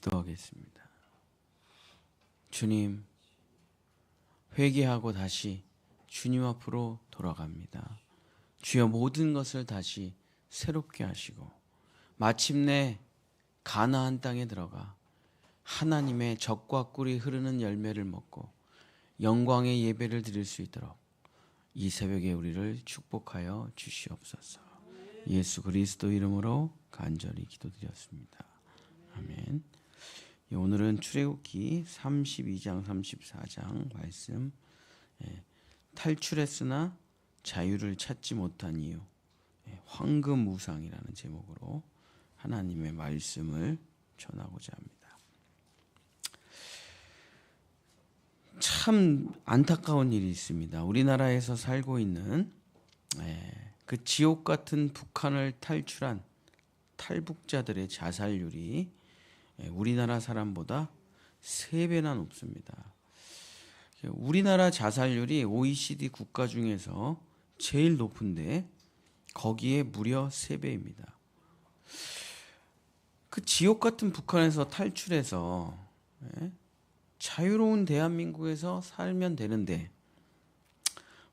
기도하겠습니다. 주님, 회개하고 다시 주님 앞으로 돌아갑니다. 주여 모든 것을 다시 새롭게 하시고 마침내 가나안 땅에 들어가 하나님의 젖과 꿀이 흐르는 열매를 먹고 영광의 예배를 드릴 수 있도록 이 새벽에 우리를 축복하여 주시옵소서. 예수 그리스도 이름으로 간절히 기도드렸습니다. 아멘. 오늘은 출애굽기 32장 34장 말씀, 탈출했으나 자유를 찾지 못한 이유, 황금우상이라는 제목으로 하나님의 말씀을 전하고자 합니다. 참 안타까운 일이 있습니다. 우리나라에서 살고 있는 그 지옥 같은 북한을 탈출한 탈북자들의 자살률이 우리나라 사람보다 3배나 높습니다. 우리나라 자살률이 OECD 국가 중에서 제일 높은데 거기에 무려 3배입니다. 그 지옥 같은 북한에서 탈출해서 자유로운 대한민국에서 살면 되는데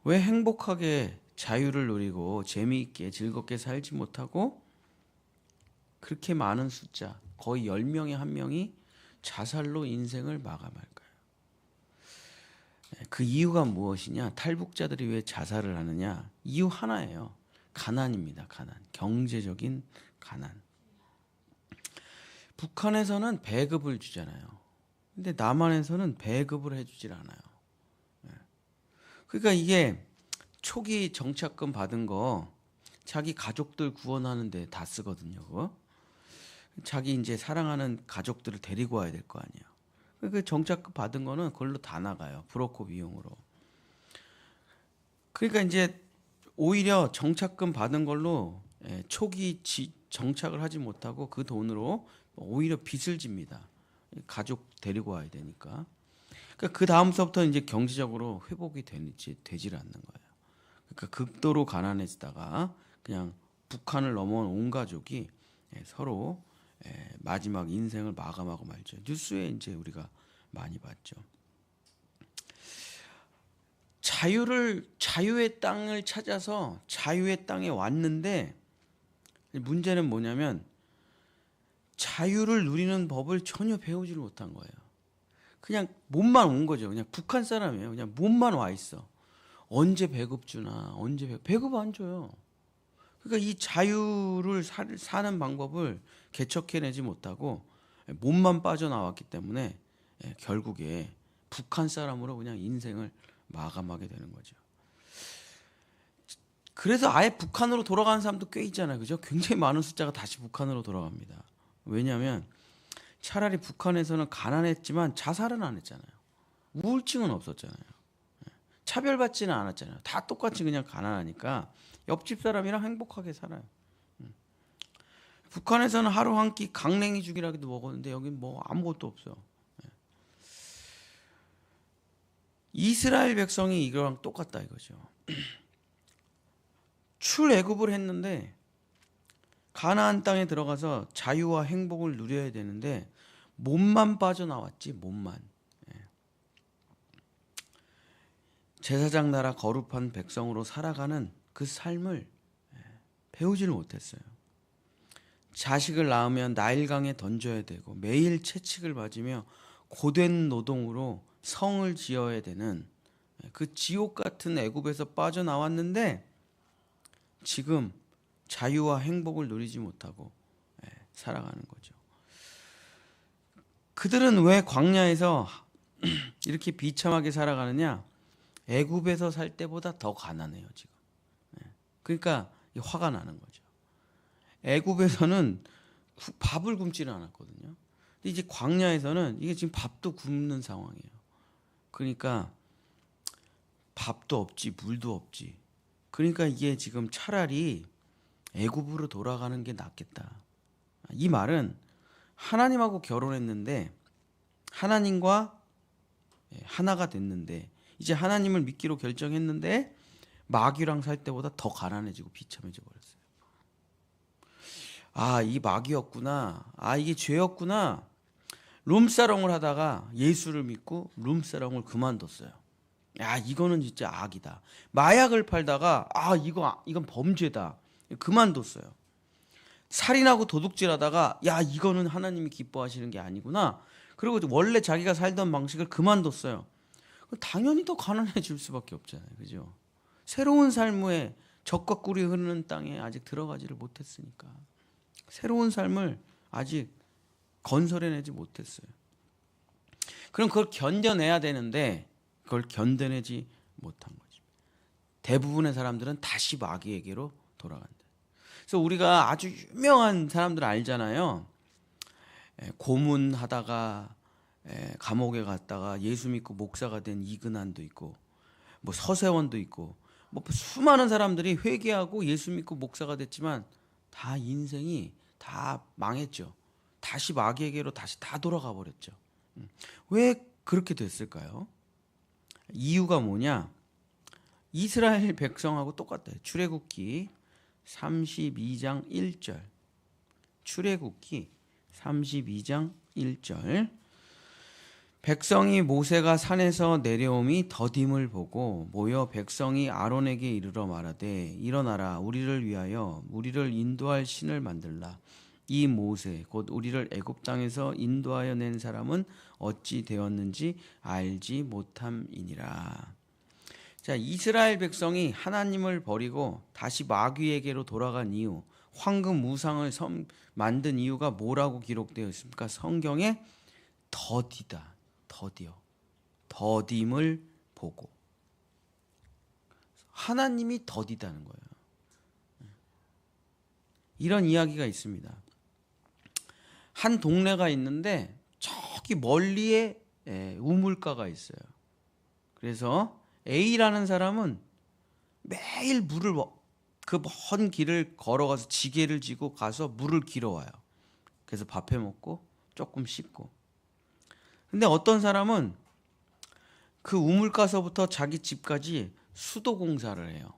왜 행복하게 자유를 누리고 재미있게 즐겁게 살지 못하고 그렇게 많은 숫자, 거의 10명에 1명이 자살로 인생을 마감할까요? 그 이유가 무엇이냐? 탈북자들이 왜 자살을 하느냐? 이유 하나예요. 가난입니다. 가난. 경제적인 가난. 북한에서는 배급을 주잖아요. 근데 남한에서는 배급을 해주질 않아요. 그러니까 이게 초기 정착금 받은 거 자기 가족들 구원하는데 다 쓰거든요. 그거. 자기 이제 사랑하는 가족들을 데리고 와야 될 거 아니에요. 그 정착금 받은 거는 그걸로 다 나가요. 브로커 비용으로. 그러니까 이제 오히려 정착금 받은 걸로 초기 정착을 하지 못하고 그 돈으로 오히려 빚을 집니다. 가족 데리고 와야 되니까. 그러니까 그 다음서부터 이제 경제적으로 회복이 되질 않는 거예요. 그러니까 극도로 가난해지다가 그냥 북한을 넘어온 온 가족이 서로 마지막 인생을 마감하고 말죠. 뉴스에 이제 우리가 많이 봤죠. 자유의 땅을 찾아서 자유의 땅에 왔는데 문제는 뭐냐면 자유를 누리는 법을 전혀 배우지를 못한 거예요. 그냥 몸만 온 거죠. 그냥 북한 사람이에요. 그냥 몸만 와 있어. 언제 배급 주나, 배급 안 줘요. 그러니까 이 자유를 사는 방법을 개척해내지 못하고 몸만 빠져나왔기 때문에 결국에 북한 사람으로 그냥 인생을 마감하게 되는 거죠. 그래서 아예 북한으로 돌아가는 사람도 꽤 있잖아요. 그죠? 굉장히 많은 숫자가 다시 북한으로 돌아갑니다. 왜냐하면 차라리 북한에서는 가난했지만 자살은 안 했잖아요. 우울증은 없었잖아요. 차별받지는 않았잖아요. 다 똑같이 그냥 가난하니까 옆집 사람이랑 행복하게 살아요. 북한에서는 하루 한 끼 강냉이 죽이라기도 먹었는데 여긴 뭐 아무것도 없어요. 이스라엘 백성이 이거랑 똑같다 이거죠. 출애굽을 했는데 가나안 땅에 들어가서 자유와 행복을 누려야 되는데 몸만 빠져나왔지, 몸만. 제사장 나라 거룩한 백성으로 살아가는 그 삶을 배우지를 못했어요. 자식을 낳으면 나일강에 던져야 되고 매일 채찍을 맞으며 고된 노동으로 성을 지어야 되는 그 지옥 같은 애굽에서 빠져나왔는데 지금 자유와 행복을 누리지 못하고 살아가는 거죠. 그들은 왜 광야에서 이렇게 비참하게 살아가느냐? 애굽에서 살 때보다 더 가난해요 지금. 그러니까 화가 나는 거죠. 애굽에서는 밥을 굶지는 않았거든요. 근데 이제 광야에서는 이게 지금 밥도 굶는 상황이에요. 그러니까 밥도 없지, 물도 없지. 그러니까 이게 지금 차라리 애굽으로 돌아가는 게 낫겠다. 이 말은 하나님하고 결혼했는데 하나님과 하나가 됐는데 이제 하나님을 믿기로 결정했는데 마귀랑 살 때보다 더 가난해지고 비참해져 버렸어요. 아, 이 마귀였구나. 아, 이게 죄였구나. 룸사롱을 하다가 예수를 믿고 룸사롱을 그만뒀어요. 야, 이거는 진짜 악이다. 마약을 팔다가 이건 범죄다. 그만뒀어요. 살인하고 도둑질하다가 야, 이거는 하나님이 기뻐하시는 게 아니구나. 그리고 원래 자기가 살던 방식을 그만뒀어요. 당연히 더 가난해질 수밖에 없잖아요. 그죠? 새로운 삶의 젖과 꿀이 흐르는 땅에 아직 들어가지를 못했으니까. 새로운 삶을 아직 건설해내지 못했어요. 그럼 그걸 견뎌내야 되는데 그걸 견뎌내지 못한 거죠. 대부분의 사람들은 다시 마귀에게로 돌아간다. 그래서 우리가 아주 유명한 사람들 알잖아요. 고문하다가 감옥에 갔다가 예수 믿고 목사가 된 이근한도 있고, 뭐 서세원도 있고, 뭐 수많은 사람들이 회개하고 예수 믿고 목사가 됐지만 다 인생이 다 망했죠. 다시 마귀에게로 다시 다 돌아가 버렸죠. 왜 그렇게 됐을까요? 이유가 뭐냐? 이스라엘 백성하고 똑같아요. 출애굽기 32장 1절. 출애굽기 32장 1절. 백성이 모세가 산에서 내려옴이 더딤을 보고 모여 백성이 아론에게 이르러 말하되 일어나라 우리를 위하여 우리를 인도할 신을 만들라. 이 모세 곧 우리를 애굽 땅에서 인도하여 낸 사람은 어찌 되었는지 알지 못함이니라. 자, 이스라엘 백성이 하나님을 버리고 다시 마귀에게로 돌아간 이유, 황금 우상을 만든 이유가 뭐라고 기록되어 있습니까? 성경에 더디다. 더디요. 더딤을 보고. 하나님이 더디다는 거예요. 이런 이야기가 있습니다. 한 동네가 있는데 저기 멀리에 우물가가 있어요. 그래서 A라는 사람은 매일 물을 그 먼 길을 걸어가서 지게를 지고 가서 물을 길어와요. 그래서 밥해 먹고 조금 씻고. 근데 어떤 사람은 그 우물가서부터 자기 집까지 수도 공사를 해요.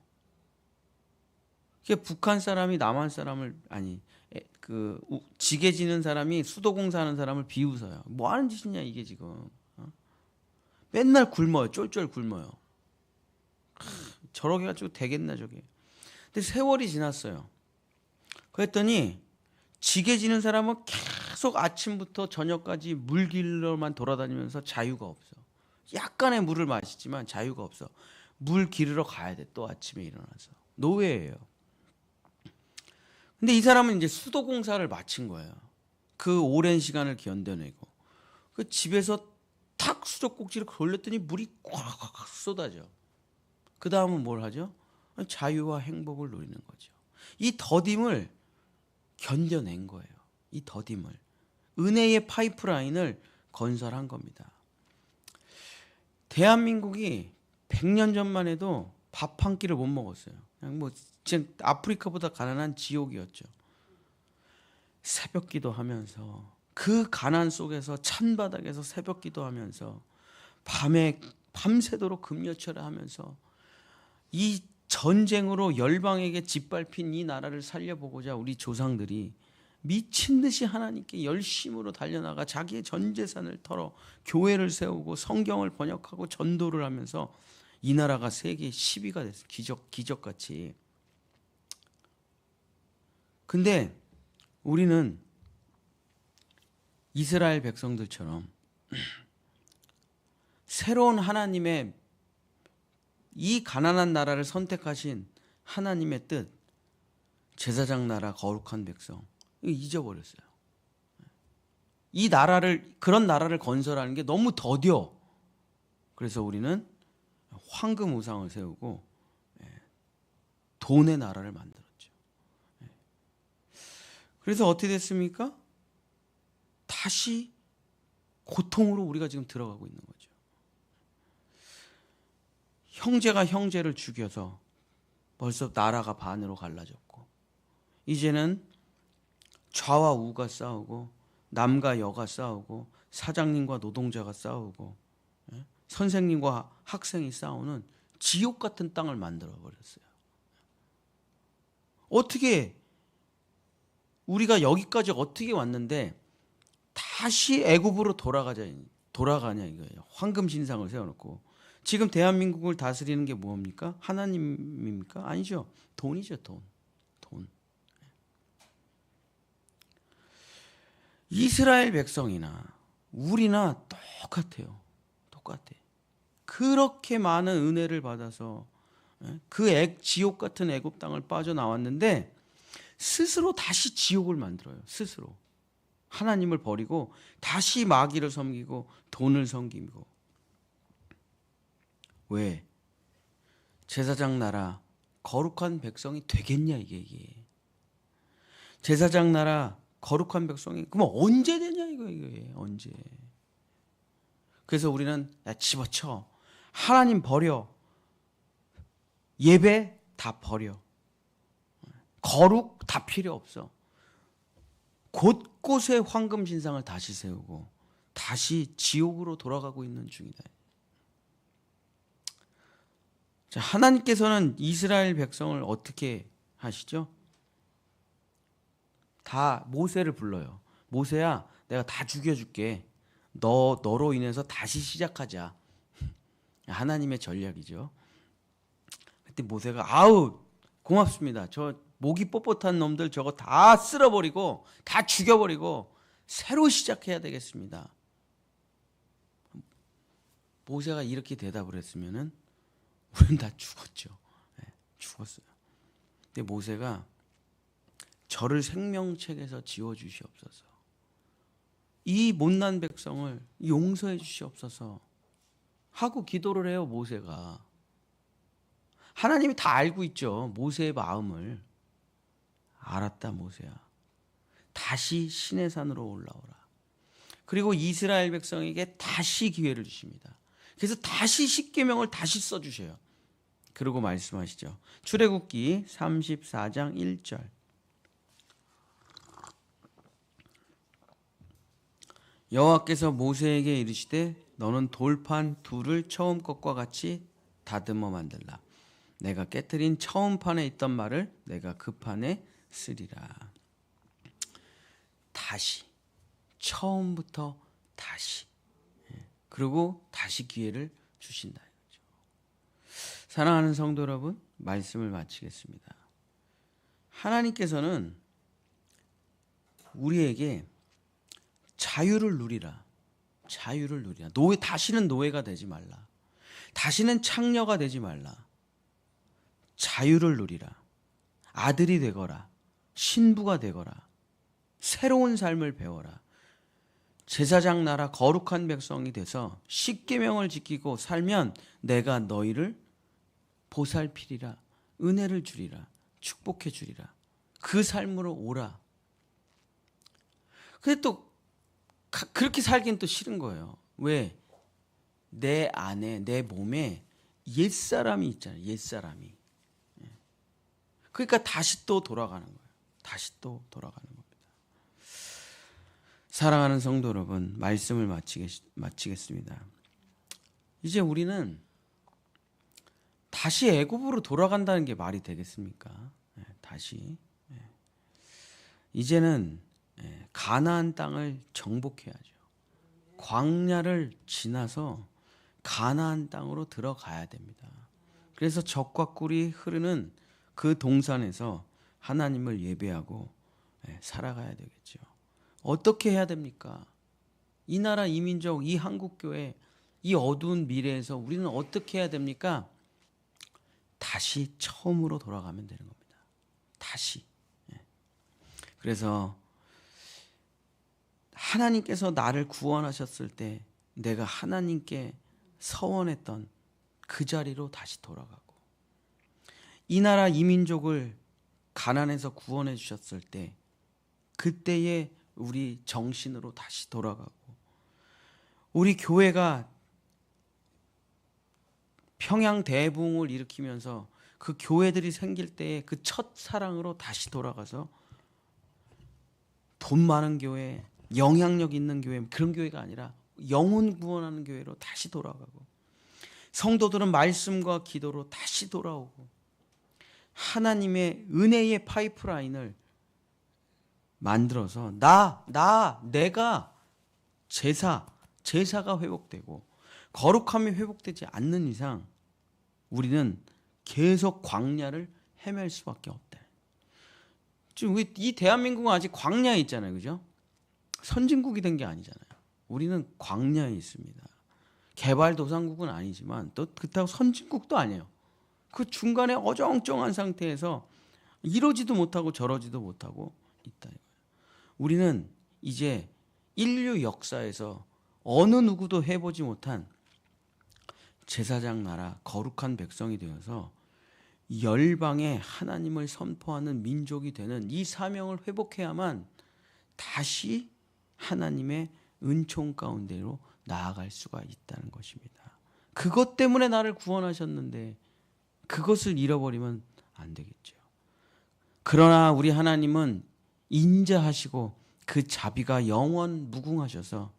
그게 북한 사람이 남한 사람을 그 지게 지는 사람이 수도 공사하는 사람을 비웃어요. 뭐 하는 짓이냐 이게 지금. 맨날 굶어요. 쫄쫄 굶어요. 저러게 가지고 되겠나 저게. 근데 세월이 지났어요. 그랬더니 지게 지는 사람은 계속 아침부터 저녁까지 물길로만 돌아다니면서 자유가 없어. 약간의 물을 마시지만 자유가 없어. 물 기르러 가야 돼. 또 아침에 일어나서. 노예예요. 근데 이 사람은 이제 수도 공사를 마친 거예요. 그 오랜 시간을 견뎌내고. 그 집에서 탁 수도꼭지를 돌렸더니 물이 꽉 쏟아져. 그 다음은 뭘 하죠? 자유와 행복을 누리는 거죠. 이 더딤을 견뎌낸 거예요. 이 더딤을. 은혜의 파이프라인을 건설한 겁니다. 대한민국이 100년 전만 해도 밥 한 끼를 못 먹었어요. 그냥 뭐 진짜 아프리카보다 가난한 지옥이었죠. 새벽 기도하면서 그 가난 속에서 찬바닥에서 새벽 기도하면서 밤새도록 금요철에 하면서 이 전쟁으로 열방에게 짓밟힌 이 나라를 살려보고자 우리 조상들이 미친 듯이 하나님께 열심으로 달려나가 자기의 전 재산을 털어 교회를 세우고 성경을 번역하고 전도를 하면서 이 나라가 세계 10위가 됐어요. 기적같이. 근데 우리는 이스라엘 백성들처럼 새로운 하나님의 이 가난한 나라를 선택하신 하나님의 뜻, 제사장 나라 거룩한 백성 이거 잊어버렸어요. 이 나라를 그런 나라를 건설하는 게 너무 더뎌. 그래서 우리는 황금 우상을 세우고 돈의 나라를 만들었죠. 그래서 어떻게 됐습니까? 다시 고통으로 우리가 지금 들어가고 있는 거죠. 형제가 형제를 죽여서 벌써 나라가 반으로 갈라졌고 이제는 좌와 우가 싸우고 남과 여가 싸우고 사장님과 노동자가 싸우고 선생님과 학생이 싸우는 지옥 같은 땅을 만들어 버렸어요. 어떻게 우리가 여기까지 어떻게 왔는데 다 다시 애굽으로 돌아가냐 이거예요. 황금 신상을 세워놓고. 지금 대한민국을 다스리는 게 뭡니까? 하나님입니까? 아니죠. 돈이죠, 돈. 돈. 이스라엘 백성이나 우리나 똑같아요. 똑같아. 그렇게 많은 은혜를 받아서 그 지옥 같은 애굽 땅을 빠져나왔는데 스스로 다시 지옥을 만들어요. 스스로. 하나님을 버리고 다시 마귀를 섬기고 돈을 섬기고. 왜? 제사장 나라 거룩한 백성이 되겠냐 이게. 제사장 나라 거룩한 백성이 그럼 언제 되냐 이게 언제. 그래서 우리는 야 집어쳐. 하나님 버려. 예배 다 버려. 거룩 다 필요 없어. 곳곳에 황금 신상을 다시 세우고 다시 지옥으로 돌아가고 있는 중이다. 자, 하나님께서는 이스라엘 백성을 어떻게 하시죠? 다 모세를 불러요. 모세야, 내가 다 죽여줄게. 너로 인해서 다시 시작하자. 하나님의 전략이죠. 그때 모세가 아우 고맙습니다. 저 목이 뻣뻣한 놈들 저거 다 쓸어버리고 다 죽여버리고 새로 시작해야 되겠습니다. 모세가 이렇게 대답을 했으면은 우리는 다 죽었죠. 네, 죽었어요. 근데 모세가 저를 생명책에서 지워주시옵소서. 이 못난 백성을 용서해 주시옵소서 하고 기도를 해요. 모세가. 하나님이 다 알고 있죠. 모세의 마음을. 알았다 모세야. 다시 시내산으로 올라오라. 그리고 이스라엘 백성에게 다시 기회를 주십니다. 그래서 다시 십계명을 다시 써주셔요. 그리고 말씀하시죠. 출애굽기 34장 1절. 여호와께서 모세에게 이르시되 너는 돌판 둘을 처음 것과 같이 다듬어 만들라. 내가 깨트린 처음 판에 있던 말을 내가 그 판에 쓰리라. 다시 처음부터 다시. 그리고 다시 기회를 주신다. 사랑하는 성도 여러분, 말씀을 마치겠습니다. 하나님께서는 우리에게 자유를 누리라. 자유를 누리라. 다시는 노예가 되지 말라. 다시는 창녀가 되지 말라. 자유를 누리라. 아들이 되거라. 신부가 되거라. 새로운 삶을 배워라. 제사장 나라 거룩한 백성이 돼서 십계명을 지키고 살면 내가 너희를 보살피리라. 은혜를 주리라. 축복해 주리라. 그 삶으로 오라. 근데 또 그렇게 살긴 또 싫은 거예요. 왜? 내 안에 내 몸에 옛사람이 있잖아요. 옛사람이. 그러니까 다시 또 돌아가는 거예요. 다시 또 돌아가는 겁니다. 사랑하는 성도 여러분, 말씀을 마치겠습니다. 이제 우리는 다시 애굽으로 돌아간다는 게 말이 되겠습니까? 다시. 이제는 가나안 땅을 정복해야죠. 광야를 지나서 가나안 땅으로 들어가야 됩니다. 그래서 젖과 꿀이 흐르는 그 동산에서 하나님을 예배하고 살아가야 되겠죠. 어떻게 해야 됩니까? 이 나라, 이 민족, 이 한국교회, 이 어두운 미래에서 우리는 어떻게 해야 됩니까? 다시 처음으로 돌아가면 되는 겁니다. 다시. 그래서 하나님께서 나를 구원하셨을 때 내가 하나님께 서원했던 그 자리로 다시 돌아가고, 이 나라 이 민족을 가난에서 구원해 주셨을 때 그때의 우리 정신으로 다시 돌아가고, 우리 교회가 평양 대부흥을 일으키면서 그 교회들이 생길 때의 그 첫 사랑으로 다시 돌아가서 돈 많은 교회, 영향력 있는 교회, 그런 교회가 아니라 영혼 구원하는 교회로 다시 돌아가고, 성도들은 말씀과 기도로 다시 돌아오고, 하나님의 은혜의 파이프라인을 만들어서 내가 제사가 회복되고 거룩함이 회복되지 않는 이상 우리는 계속 광야를 헤맬 수밖에 없다. 지금 이 대한민국은 아직 광야에 있잖아요, 그죠? 선진국이 된 게 아니잖아요. 우리는 광야에 있습니다. 개발도상국은 아니지만 또 그렇다고 선진국도 아니에요. 그 중간에 어정쩡한 상태에서 이러지도 못하고 저러지도 못하고 있다. 우리는 이제 인류 역사에서 어느 누구도 해보지 못한 제사장 나라 거룩한 백성이 되어서 열방에 하나님을 선포하는 민족이 되는 이 사명을 회복해야만 다시 하나님의 은총 가운데로 나아갈 수가 있다는 것입니다. 그것 때문에 나를 구원하셨는데 그것을 잃어버리면 안 되겠죠. 그러나 우리 하나님은 인자하시고 그 자비가 영원 무궁하셔서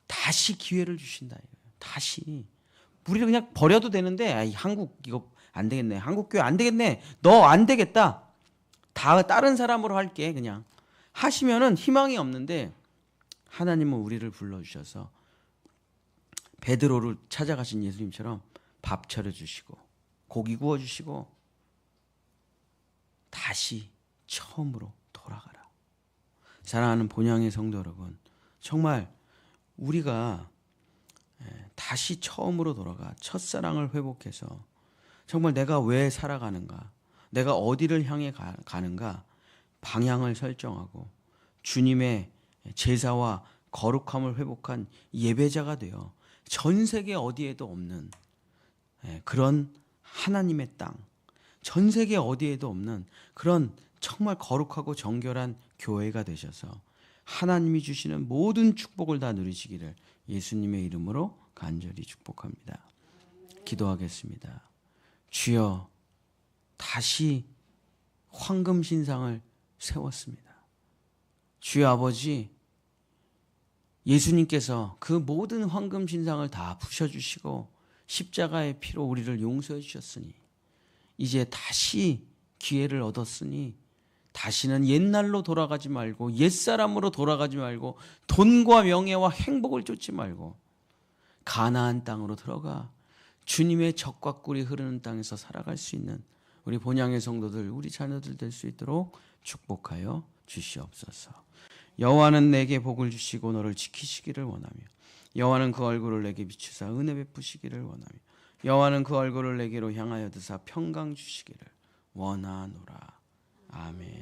다시 기회를 주신다. 다시. 우리를 그냥 버려도 되는데 한국 이거 안 되겠네. 한국 교회 안 되겠네. 너 안 되겠다. 다 다른 사람으로 할게. 그냥 하시면은 희망이 없는데 하나님은 우리를 불러주셔서 베드로를 찾아가신 예수님처럼 밥 차려주시고 고기 구워주시고 다시 처음으로 돌아가라. 사랑하는 본향의 성도 여러분, 정말 우리가 다시 처음으로 돌아가 첫사랑을 회복해서 정말 내가 왜 살아가는가, 내가 어디를 향해 가는가 방향을 설정하고 주님의 제사와 거룩함을 회복한 예배자가 되어 전 세계 어디에도 없는 그런 하나님의 땅, 전 세계 어디에도 없는 그런 정말 거룩하고 정결한 교회가 되셔서 하나님이 주시는 모든 축복을 다 누리시기를 예수님의 이름으로 간절히 축복합니다. 기도하겠습니다. 주여, 다시 황금 신상을 세웠습니다. 주여 아버지, 예수님께서 그 모든 황금 신상을 다 부셔주시고 십자가의 피로 우리를 용서해 주셨으니 이제 다시 기회를 얻었으니 다시는 옛날로 돌아가지 말고 옛사람으로 돌아가지 말고 돈과 명예와 행복을 쫓지 말고 가나안 땅으로 들어가 주님의 젖과 꿀이 흐르는 땅에서 살아갈 수 있는 우리 본향의 성도들, 우리 자녀들 될 수 있도록 축복하여 주시옵소서. 여호와는 내게 복을 주시고 너를 지키시기를 원하며 여호와는 그 얼굴을 내게 비추사 은혜 베푸시기를 원하며 여호와는 그 얼굴을 내게로 향하여 드사 평강 주시기를 원하노라. 아멘.